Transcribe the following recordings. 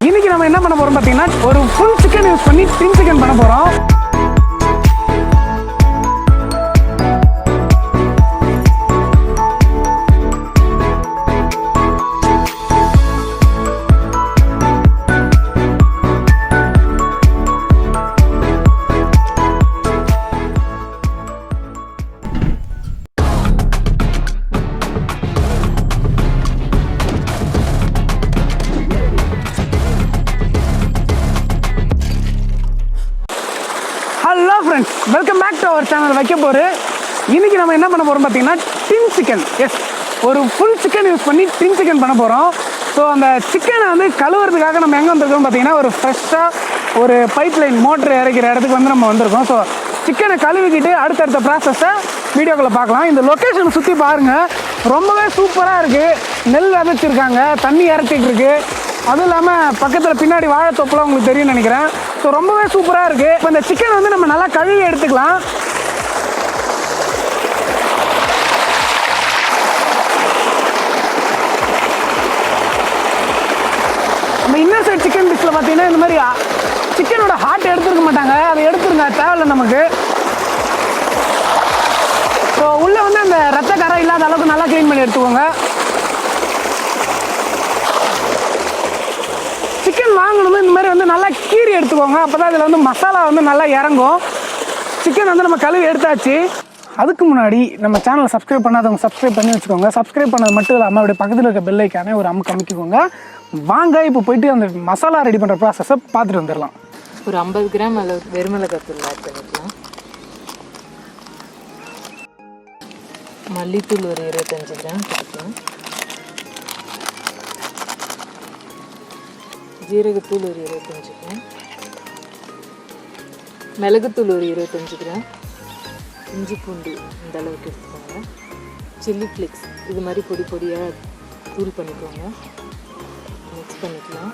இன்னைக்கு நம்ம என்ன பண்ண போறோம் பார்த்தீங்கன்னா ஒரு ஃபுல் சிக்கன் யூஸ் பண்ணி டின் சிக்கன் பண்ண போறோம். Hello friends, welcome back to our channel வைக்கபோரு. இன்றைக்கி நம்ம என்ன பண்ண போகிறோம் பார்த்தீங்கன்னா டின் சிக்கன். எஸ், ஒரு ஃபுல் சிக்கன் யூஸ் பண்ணி டின் சிக்கன் பண்ண போகிறோம். ஸோ அந்த சிக்கனை வந்து கழுவுறதுக்காக நம்ம எங்கே வந்திருக்கோம் பார்த்தீங்கன்னா ஒரு ஃப்ரெஷ்ஷாக ஒரு பைப் லைன் மோட்ரு இறக்கிற இடத்துக்கு வந்து நம்ம வந்திருக்கோம். ஸோ சிக்கனை கழுவிக்கிட்டு அடுத்தடுத்த ப்ராசஸை வீடியோக்குள்ளே பார்க்கலாம். இந்த லொக்கேஷனை சுற்றி பாருங்கள், ரொம்பவே சூப்பராக இருக்குது. நெல் விதைச்சிருக்காங்க, தண்ணி இறச்சிட்டு இருக்கு. அதுவும் இல்லாமல் பக்கத்தில் பின்னாடி வாழைத்தோப்புலாம் உங்களுக்கு தெரியும்னு நினைக்கிறேன். ஸோ ரொம்பவே சூப்பராக இருக்குது. இப்போ இந்த சிக்கன் வந்து நம்ம நல்லா கழுவி எடுத்துக்கலாம். நம்ம இன்னர் சைட் சிக்கன் டிஷ்ஷில் பார்த்தீங்கன்னா இந்த மாதிரி சிக்கனோட ஹார்ட் எடுத்துருக்க மாட்டாங்க. அதை எடுத்துருங்க, தேவையில்லை நமக்கு. ஸோ உள்ளே வந்து அந்த ரத்த கரை இல்லாத அளவுக்கு நல்லா க்ளீன் பண்ணி எடுத்துக்கோங்க. சிக்கன் வாங்கணும் இந்த மாதிரி வந்து நல்லா கீரி எடுத்துக்கோங்க. அப்போ தான் இதில் வந்து மசாலா வந்து நல்லா இறங்கும். சிக்கன் வந்து நம்ம கழுவி எடுத்தாச்சு. அதுக்கு முன்னாடி நம்ம சேனலை சப்ஸ்கிரைப் பண்ணாதவங்க சப்ஸ்கிரைப் பண்ணி வச்சுக்கோங்க. சப்ஸ்கிரைப் பண்ணது மட்டும் இல்லாமல் அப்படியே பக்கத்தில் இருக்க பெல் ஐக்கானே ஒரு அமுக்கு அமைக்கிக்கோங்க. வாங்க இப்போ போயிட்டு அந்த மசாலா ரெடி பண்ணுற ப்ராசஸை பார்த்துட்டு வந்துடலாம். ஒரு 50 கிராம் அளவுக்கு வெறுமிளகாத்தூள் ஆட் பண்ணிக்கலாம். மல்லித்தூள் ஒரு 25 கிராம் போட்டுக்கலாம். ஜீரகத்தூள் ஒரு 25 கிராம், மிளகுத்தூள் ஒரு 25 கிராம், இஞ்சி பூண்டு இந்த அளவுக்கு எடுத்துக்கோங்க. சில்லி ஃப்ளேக்ஸ் இது மாதிரி பொடி பொடியாக தூள் பண்ணிக்கோங்க. மிக்ஸ் பண்ணிக்கலாம்.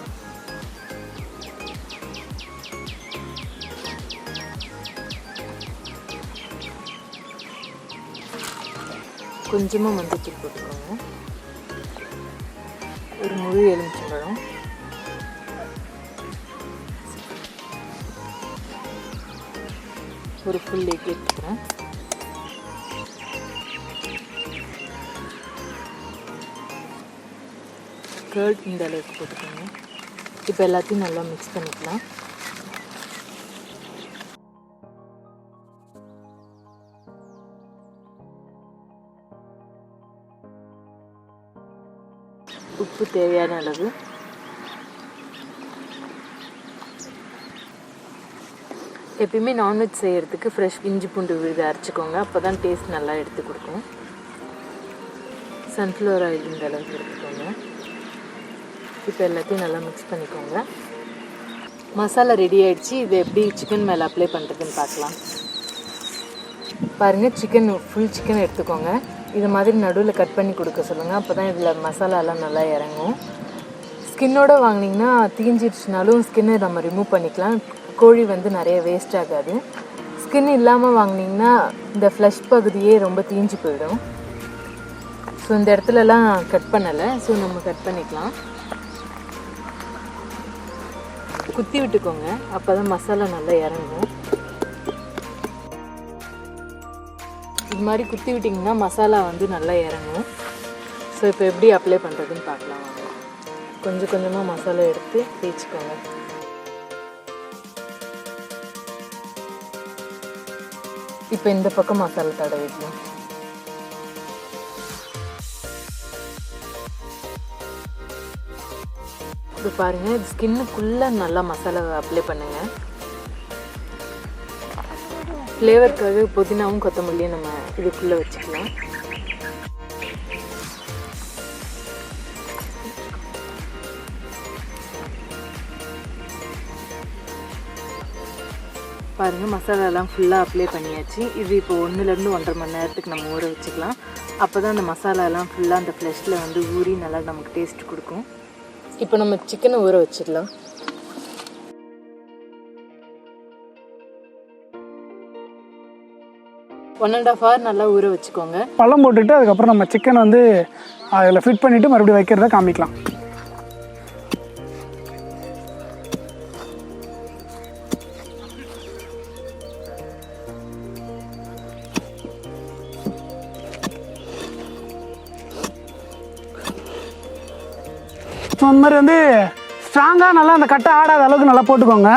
கொஞ்சமாக மஞ்சத்தூள் போட்டுக்கோங்க. ஒரு முழு எலுமிச்சம்பழம், ஒரு ஃபுல் எக் எடுத்துக்கிறேன். கர்ட் இந்த அளவுக்கு போட்டுக்கோங்க. இப்போ எல்லாத்தையும் நல்லா மிக்ஸ் பண்ணிக்கலாம். உப்பு தேவையான அளவு, எப்பயுமே நான்வெஜ் செய்கிறதுக்கு ஃப்ரெஷ் இஞ்சி பூண்டு விழுது அரைச்சிக்கோங்க. அப்போ தான் டேஸ்ட் நல்லா எடுத்து கொடுக்கும். சன்ஃப்ளவர் ஆயில் இந்த அளவுக்கு எடுத்துக்கோங்க. இப்போ எல்லாத்தையும் நல்லா மிக்ஸ் பண்ணிக்கோங்க. மசாலா ரெடி ஆகிடுச்சு. இது எப்படி சிக்கன் மேலே அப்ளை பண்ணுறதுன்னு பார்க்கலாம். பாருங்கள், சிக்கன் ஃபுல் சிக்கன் எடுத்துக்கோங்க. இது மாதிரி நடுவில் கட் பண்ணி கொடுக்க சொல்லுங்கள். அப்போ தான் இதில் மசாலாலாம் நல்லா இறங்கும். ஸ்கின்னோடு வாங்கினீங்கன்னா தீஞ்சிடுச்சுனாலும் ஸ்கின்னை நம்ம ரிமூவ் பண்ணிக்கலாம். கோழி வந்து நிறைய வேஸ்ட் ஆகாது. ஸ்கின் இல்லாமல் வாங்கினீங்கன்னா இந்த ஃப்ளஷ் பகுதியே ரொம்ப தீஞ்சு போயிடும். ஸோ இந்த இடத்துலலாம் கட் பண்ணலை. ஸோ நம்ம கட் பண்ணிக்கலாம். குத்தி விட்டுக்கோங்க, அப்போ தான் மசாலா நல்லா இறங்கும். இது மாதிரி குத்தி விட்டிங்கன்னா மசாலா வந்து நல்லா இறங்கும். ஸோ இப்போ எப்படி அப்ளை பண்ணுறதுன்னு பார்க்கலாம். கொஞ்சம் கொஞ்சமாக மசாலா எடுத்து தேய்ச்சிக்கோங்க. இப்போ இந்த பக்கம் மசாலா தடவிக்கலாம். இப்போ பாருங்கள், இது ஸ்கின்னுக்குள்ளே நல்லா மசாலாவை அப்ளை பண்ணுங்கள். ஃப்ளேவருக்காக புதினாவும் கொத்தமல்லியும் நம்ம இதுக்குள்ளே வச்சுக்கலாம். பாருங்கள், மசாலாலாம் ஃபுல்லாக அப்ளை பண்ணியாச்சு. இது இப்போ 1-1.5 மணி நேரத்துக்கு நம்ம ஊற வச்சுக்கலாம். அப்போ தான் அந்த மசாலாலாம் ஃபுல்லாக அந்த ஃப்ளஷில் வந்து ஊறி நல்லா நமக்கு டேஸ்ட் கொடுக்கும். இப்போ நம்ம சிக்கனை ஊற வச்சிடலாம். ஒன் அண்ட் ஆஃப் ஹவர் நல்லா ஊற வச்சுக்கோங்க. பழம் போட்டுட்டு அதுக்கப்புறம் நம்ம சிக்கன் வந்து அதில் ஃபிட் பண்ணிவிட்டு மறுபடியும் வைக்கிறத காமிக்கலாம். ஸோ அந்த மாதிரி வந்து ஸ்ட்ராங்காக நல்லா அந்த கட்டை ஆடாத அளவுக்கு நல்லா போட்டுக்கோங்க.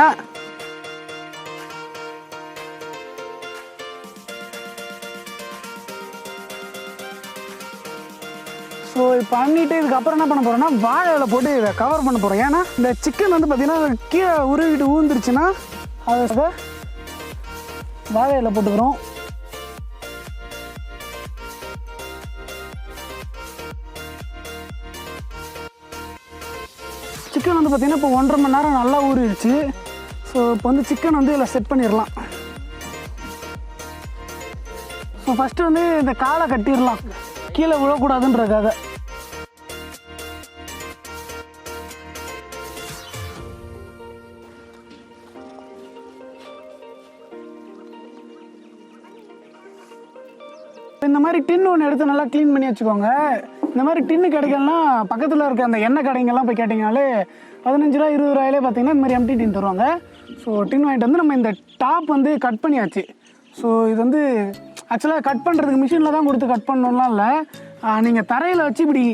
ஸோ இப்போ பண்ணிவிட்டு இதுக்கப்புறம் என்ன பண்ண போகிறோம்னா வாழை இலை போட்டு இதை கவர் பண்ண போகிறோம். ஏன்னா இந்த சிக்கன் வந்து பார்த்திங்கன்னா கீழே உருவிட்டு ஊந்துருச்சுன்னா அதை வாழை இலை போட்டுக்கிறோம். சிக்கன் வந்து பார்த்திங்கன்னா இப்போ 1.5 மணி நேரம் நல்லா ஊறிடுச்சு. ஸோ இப்போ வந்து சிக்கன் வந்து இதில் செட் பண்ணிடலாம். ஸோ ஃபஸ்ட்டு வந்து இந்த காலை கட்டிடலாம், கீழே விழக்கூடாதுன்றதுக்காக. இந்த மாதிரி டின்னு ஒன்று எடுத்து நல்லா க்ளீன் பண்ணி வச்சுக்கோங்க. இந்த மாதிரி டின்னு கிடைக்கலன்னா பக்கத்தில் இருக்க அந்த எண்ணெய் கடைங்கெல்லாம் போய் கேட்டிங்கனாலே 15 ரூபா 20 ரூபாயிலே பார்த்தீங்கன்னா இந்த மாதிரி எம்டி டின் தருவாங்க. ஸோ டின் வாங்கிட்டு வந்து நம்ம இந்த டாப் வந்து கட் பண்ணியாச்சு. ஸோ இது வந்து ஆக்சுவலாக கட் பண்ணுறதுக்கு மிஷினில் தான் கொடுத்து கட் பண்ணணும்லாம் இல்லை, நீங்கள் தரையில் வச்சு இப்படி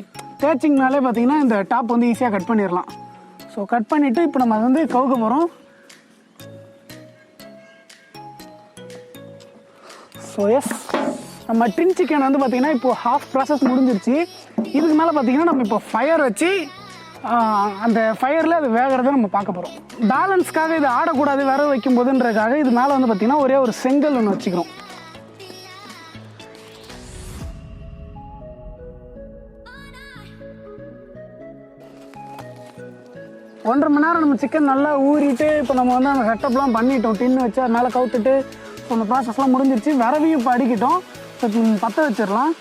தேய்ச்சிங்கனாலே பார்த்தீங்கன்னா இந்த டாப் வந்து ஈஸியாக கட் பண்ணிடலாம். ஸோ கட் பண்ணிவிட்டு இப்போ நம்ம அதை வந்து கவுக்க போகிறோம். ஸோ எஸ், நம்ம டின் சிக்கன் வந்து பார்த்திங்கன்னா இப்போது ஹாஃப் ப்ராசஸ் முடிஞ்சிருச்சு. இதுக்கு மேலே பார்த்திங்கன்னா நம்ம இப்போ ஃபயர் வச்சு அந்த ஃபயரில் அது வேகிறத நம்ம பார்க்க போகிறோம். பேலன்ஸ்க்காக இது ஆடக்கூடாது விரவு வைக்கும் போதுன்றதுக்காக இது மேலே வந்து பார்த்திங்கன்னா ஒரே ஒரு செங்கல் ஒன்று வச்சுக்கிறோம். ஒன்றரை மணி நேரம் நம்ம சிக்கன் நல்லா ஊறிட்டு இப்போ நம்ம வந்து அந்த செட்டப்லாம் பண்ணிட்டோம். டின்னு வச்சு அது மேலே கவுத்துட்டு அந்த ப்ராசஸ்லாம் முடிஞ்சிருச்சு. விரவையும் இப்போ அடிக்கிட்டோம். பற்ற வச்சிடலாம்.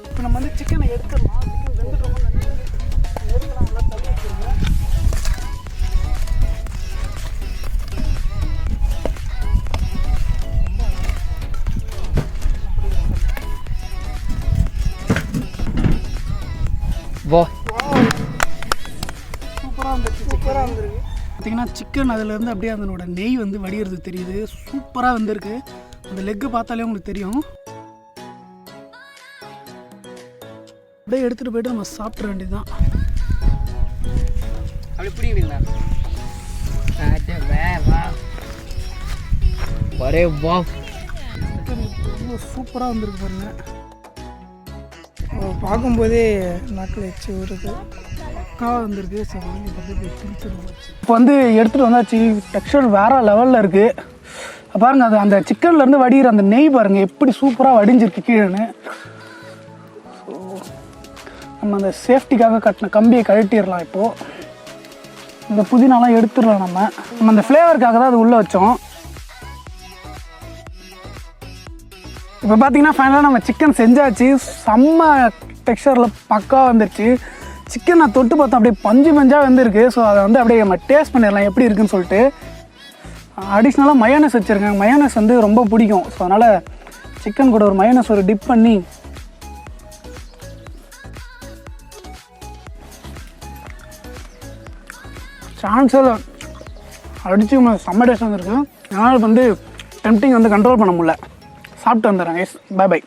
இப்போ நம்ம வந்து சிக்கனை எடுத்துடலாம். சிக்கன் வெந்துட்டோம் எடுக்கலாம், நல்லா தள்ளி வச்சுருங்க. சூப்பராக வந்துருச்சு. சூப்பராக வந்துருக்கு. பார்த்தீங்கன்னா சிக்கன் அதிலேருந்து அப்படியே அதனோட நெய் வந்து வடிகிறது தெரியுது. சூப்பராக வந்திருக்கு. அந்த லெக்கு பார்த்தாலே உங்களுக்கு தெரியும். அப்படியே எடுத்துகிட்டு போய்ட்டு நம்ம சாப்பிட்ற வேண்டியது தான். அப்படி புரியுதுங்களா? ஒரே வா, ரொம்ப சூப்பராக வந்திருக்கு பாருங்கள். பார்க்கும்போதே நாக்கில் வச்சு வருது. பக்காவாக வந்திருக்கு. இப்போ வந்து எடுத்துகிட்டு வந்தாச்சு. டெக்ஸ்சர் வேறு லெவலில் இருக்குது பாருங்கள். அது அந்த சிக்கன்லேருந்து வடிகிற அந்த நெய் பாருங்கள் எப்படி சூப்பராக வடிஞ்சிருக்கு கீழேன்னு. ஸோ நம்ம அந்த சேஃப்டிக்காக கட்டின கம்பியை கழட்டிடலாம். இப்போது இந்த புதினாலாம் எடுத்துடலாம். நம்ம அந்த ஃப்ளேவருக்காக தான் அது உள்ளே வச்சோம். இப்போ பார்த்தீங்கன்னா ஃபைனலாக நம்ம சிக்கன் செஞ்சாச்சு. செம்ம டெக்ஸ்சரில் பக்காவாக வந்துருச்சு. சிக்கன் நான் தொட்டு பார்த்தோம் அப்படியே பஞ்சாக வந்துருக்கு. ஸோ அதை வந்து அப்படியே நம்ம டேஸ்ட் பண்ணிடலாம் எப்படி இருக்குன்னு சொல்லிட்டு. அடிஷ்னலாக மயோனஸ் வச்சுருக்கேன். மயோனஸ் வந்து ரொம்ப பிடிக்கும். ஸோ அதனால் சிக்கன் கூட ஒரு மயோனஸ் ஒரு டிப் பண்ணி சான்ஸில் அடித்து செம்ம டேஸ்ட் வந்துருக்கு. அதனால் வந்து டெம்ப்டிங் வந்து கண்ட்ரோல் பண்ண முடியல. சாப்பிட்டு வந்துடுறேன். Yes, bye by.